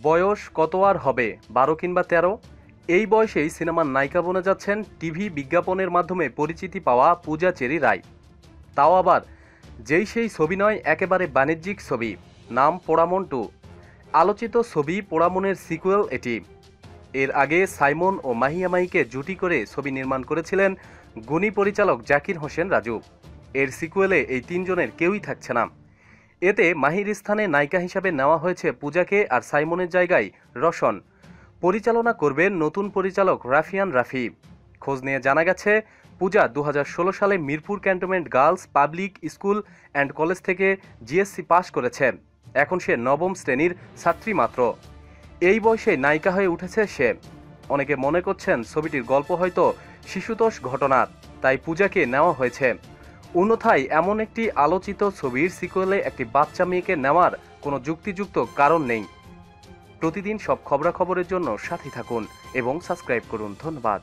বয়স কত আর হবে, 12 কিংবা 13? এই বয়সেই সিনেমার নায়িকা বনে যাচ্ছেন টিভি বিজ্ঞাপনের মাধ্যমে পরিচিতি পাওয়া পূজা চেরি রায়। তাও আবার যেই সেই ছবি নয়, একেবারে বাণিজ্যিক ছবি। নাম পোড়ামন 2। আলোচিত ছবি পোড়ামনের সিকুয়েল এটি। এর আগে সাইমন ও মাহিয়া মাহিকে জুটি করে ছবি নির্মাণ করেছিলেন গুণী পরিচালক জাকির হোসেন রাজু। এর সিকুয়েলে এই তিনজনের কেউই থাকছে না। এতে মাহির স্থানে নায়িকা হিসাবে নেওয়া হয়েছে পূজাকে, আর সাইমনের জায়গায় রসন। পরিচালনা করবেন নতুন পরিচালক রাফিয়ান রাফি। খোঁজ নিয়ে জানা গেছে, পূজা 2016 সালে Mirpur cantonment girls public school and college থেকে জিএসসি পাশ করেছে। এখন সে নবম শ্রেণীর ছাত্রী মাত্র। এই বয়সে নায়িকা হয়ে উঠেছে সে। অনেকে মনে করছেন ছবিটির গল্প হয়তো শিশুতোষ ঘটনার, তাই পূজাকে নেওয়া হয়েছে। অন্যথায় এমন একটি আলোচিত ছবির সিকুয়েলে একটি বাচ্চা মেয়েকে নেওয়ার কোনো যুক্তিযুক্ত কারণ নেই। প্রতিদিন সব খবরাখবরের জন্য সাথে থাকুন এবং সাবস্ক্রাইব করুন। ধন্যবাদ।